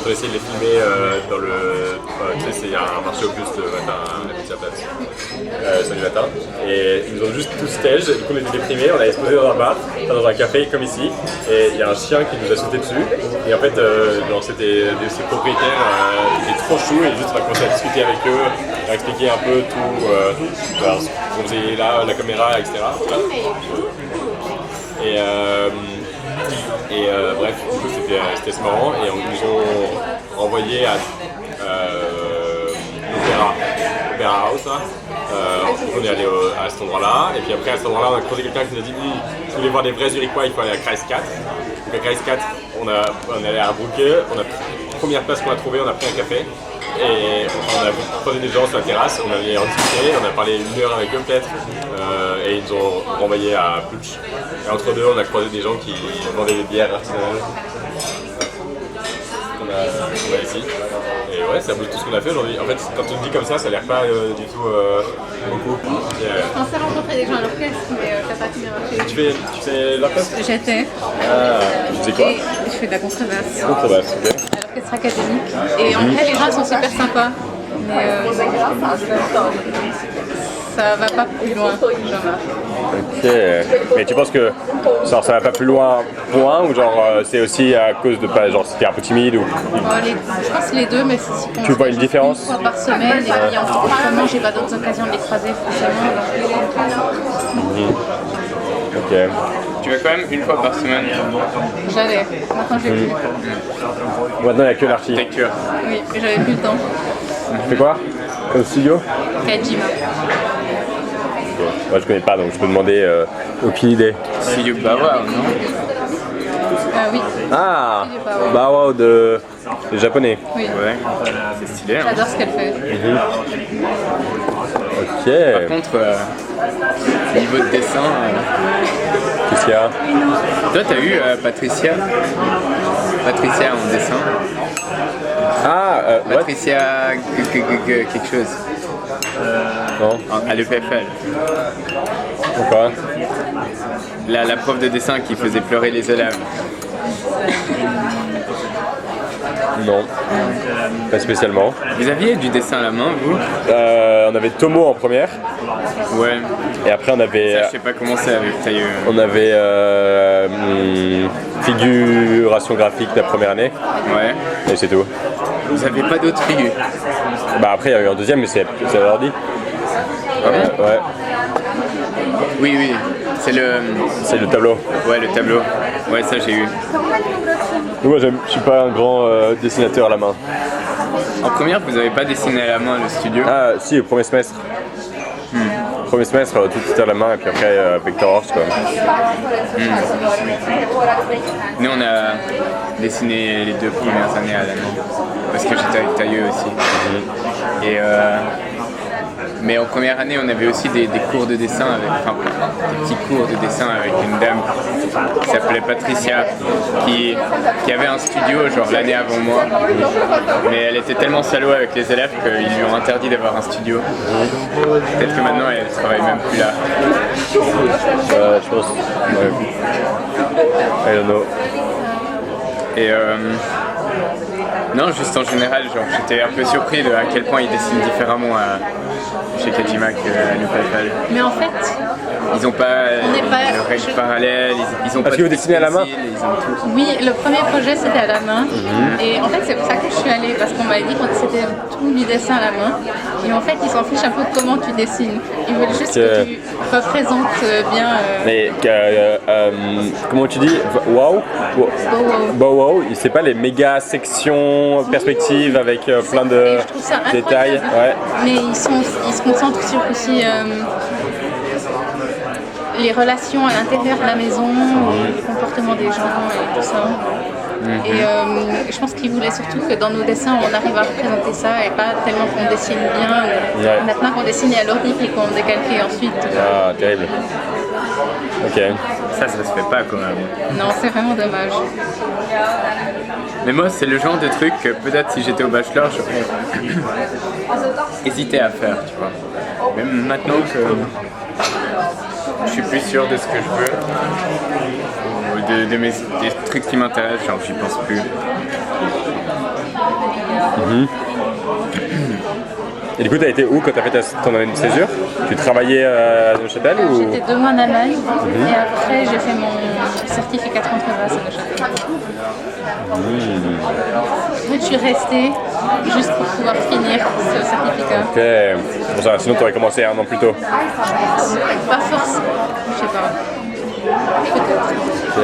ont essayé de les filmer dans le... tu sais, il y a un marché Opus le matin à la Médiaplatz, samedi matin. Et ils nous ont juste tout stage, du coup on était déprimés, on a exposé dans un bar, dans un café comme ici, et il y a un chien qui nous a sauté dessus. Et en fait, c'était ces propriétaires qui étaient trop choux, et juste on a commencé à discuter avec eux, à expliquer un peu tout, ce qu'on faisait là, la caméra, etc. Bref, du coup c'était assez marrant et ils nous ont envoyé à l'Opéra House là. On est allé à cet endroit-là et puis après à cet endroit-là on a croisé quelqu'un qui nous a dit si vous voulez voir des vrais Zurichois il faut aller à Kreis 4. Donc à Kreis 4 on est allé à Brugge, on a première place qu'on a trouvée, on a pris un café. Et on a croisé des gens sur la terrasse, on allait en discuter, on a parlé une heure avec eux peut-être, et ils nous ont renvoyé à Plutch. Et entre deux, on a croisé des gens qui vendaient des bières artisanales qu'on a ici. Et ouais, ça bouge tout ce qu'on a fait aujourd'hui. En fait, quand tu me dis comme ça a l'air pas du tout beaucoup. Je pensais rencontrer des gens à l'orchestre, mais t'as pas pu marcher. Tu fais l'orchestre? J'étais. Ah, tu fais quoi? Je fais de la contrebasse. Contrebasse, ok. À l'orchestre académique. Et en vrai, les gens sont super sympas. Mais ça va pas plus loin. Ok. Mais tu penses que genre, ça va pas plus loin, point, ou genre c'est aussi à cause de pas, genre c'était un peu timide ou... Je pense les deux, mais c'est tu vois une différence? Une fois par semaine, et puis en moment, j'ai pas d'autres occasions de les croiser forcément. Ok. Tu vas quand même une fois par semaine? J'allais. Maintenant, j'ai plus. Maintenant, il n'y a que l'archi. Lecture. Oui, mais j'avais plus le temps. Tu fais quoi comme studio? Kajima. Moi, je connais pas, donc je peux demander aucune idée. Studio Bawao, non? Oui. Ah, Bawao de japonais. Oui. Ouais, c'est stylé. Hein. J'adore ce qu'elle fait. Ok. Par contre, niveau de dessin, Qu'est-ce qu'il y a? toi t'as eu Patricia en dessin. Ah, Patricia quelque chose. Non. À l'EPFL. Pourquoi? La prof de dessin qui faisait pleurer les élèves. Non. Pas spécialement. Vous aviez du dessin à la main, vous? On avait Tomo en première. Ouais. Et après on avait... Ça, je sais pas comment c'est avec Tailleux. On avait figuration graphique la première année. Ouais. Et c'est tout. Vous avez pas d'autres figures? Bah après il y a eu un deuxième mais c'est à l'ordi. Ah bon? Ouais. Oui, oui. C'est le tableau. Ouais, le tableau. Ouais, ça j'ai eu. Moi je suis pas un grand dessinateur à la main. En première, vous avez pas dessiné à la main le studio? Ah si, au premier semestre. Premier semestre, tout était à la main et puis après Vector Horse quoi. Nous on a dessiné les 2 premières années à la main. Parce que j'étais avec Tailleux aussi. Et mais en première année, on avait aussi des cours de dessin, des petits cours de dessin avec une dame qui s'appelait Patricia, qui avait un studio genre l'année avant moi. Mais elle était tellement salaud avec les élèves qu'ils lui ont interdit d'avoir un studio. Peut-être que maintenant elle travaille même plus là. Je pense. Ouais. I don't know. Et non, juste en général, genre j'étais un peu surpris de à quel point ils dessinent différemment chez Kajima qu'à l'UPFL. Mais en fait, ils ont pas de règles parallèles, ils ont pas que vous dessinez à la main? Ils ont tout. oui, le premier projet c'était à la main. Et en fait, c'est pour ça que je suis allée, parce qu'on m'avait dit que c'était tout du dessin à la main. Et en fait, ils s'en fichent un peu de comment tu dessines. Ils veulent juste que tu représentes bien. Mais comment tu dis? Wow? Wow, c'est pas les méga sections perspectives avec plein de je trouve ça détails. incroyable. Ouais. Mais ils se concentrent sur aussi les relations à l'intérieur de la maison, le comportement des gens et tout ça. Et je pense qu'ils voulaient surtout que dans nos dessins on arrive à représenter ça et pas tellement qu'on dessine bien. Maintenant qu'on dessine à l'ordi et qu'on décalque ensuite. Ah, terrible. Ok. Ça se fait pas quand même. Non, c'est vraiment dommage. Mais moi, c'est le genre de truc que peut-être si j'étais au bachelor, j'aurais hésité à faire, tu vois. Mais maintenant que je suis plus sûr de ce que je veux, ou des trucs qui m'intéressent, genre j'y pense plus. Et du coup, tu as été où quand tu as fait ton année de césure? Tu travaillais à Neuchâtel ou... J'étais 2 mois en Allemagne et après j'ai fait mon certificat de contrebasse à Neuchâtel. En fait, je suis restée juste pour pouvoir finir ce certificat. Ok, c'est pour ça, sinon tu aurais commencé 1 an plus tôt. Pas forcément, je sais pas. Peut-être. Ok.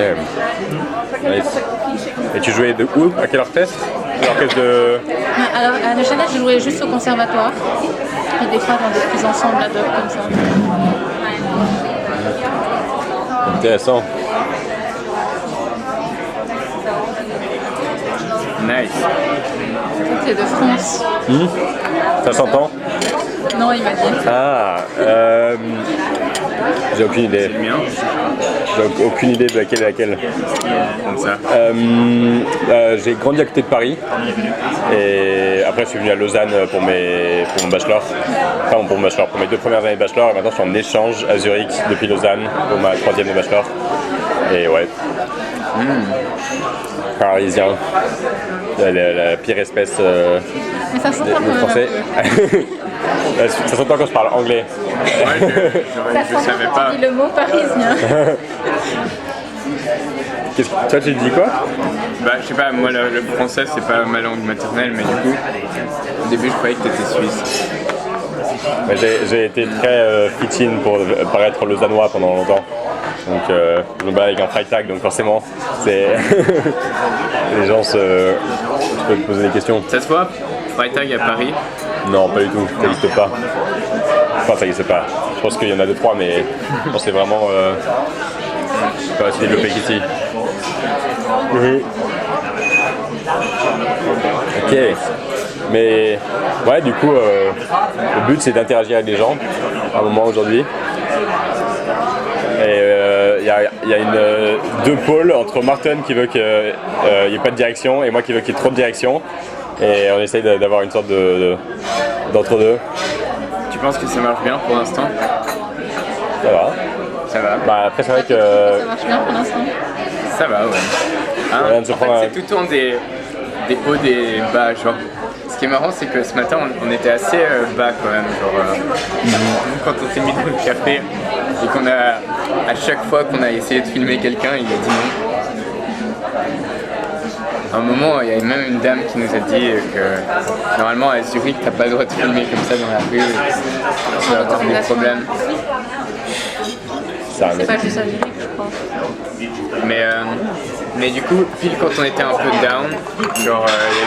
Nice. Et tu jouais de où? À quel orchestre? L'orchestre de... Alors à Neuchâtel, je jouais juste au conservatoire et des fois dans des petits ensembles ad hoc comme ça. Intéressant. Nice. C'est de France. Ça s'entend? Non, il m'a dit. Ah, j'ai aucune idée. C'est le mien. J'ai aucune idée de laquelle est laquelle. Comme ça. J'ai grandi à côté de Paris et après je suis venu à Lausanne pour mon bachelor. Enfin pour mon bachelor, pour mes 2 premières années de bachelor et maintenant je suis en échange à Zurich depuis Lausanne pour ma 3e de bachelor. Et ouais. Parisien. La pire espèce Mais ça s'entend quand de même français. un peu. Ça s'entend quand je parle anglais. Ouais, je savais pas. Tu dis le mot parisien. Toi tu dis quoi? Bah, je sais pas, moi le français c'est pas ma langue maternelle, mais du coup, au début je croyais que t'étais suisse. J'ai été très fit-in pour paraître lausannois pendant longtemps. Donc je me bats avec un Freitag, donc forcément c'est les gens je peux te poser des questions. Ça se voit, Freitag à Paris? Non, pas du tout, ça n'existe pas. Enfin, ça n'existe pas. Je pense qu'il y en a 2-3, mais je pense que c'est vraiment pas aussi développé qu'ici. Ok. Mais ouais, du coup, le but c'est d'interagir avec les gens à un moment aujourd'hui. Et il y a 2 pôles entre Martin qui veut qu'il n'y ait pas de direction et moi qui veux qu'il y ait trop de direction. Et on essaye d'avoir une sorte d'entre-deux. Tu penses que ça marche bien pour l'instant? Ça va. Ça va. Bah, après, c'est vrai que. Ça marche bien pour l'instant. Ça va, ouais. Hein, On vient de se en fait, prendre c'est tout le temps des hauts, des bas, genre. Ce qui est marrant, c'est que ce matin, on était assez bas quand même. Genre, quand on s'est mis dans le café et qu'on a, à chaque fois qu'on a essayé de filmer quelqu'un, il a dit non. À un moment, il y a même une dame qui nous a dit que normalement à Zurich, t'as pas le droit de filmer comme ça dans la rue, tu vas avoir des problèmes. C'est pas juste à Zurich, je crois. Mais du coup, pile quand on était un peu down, genre il y a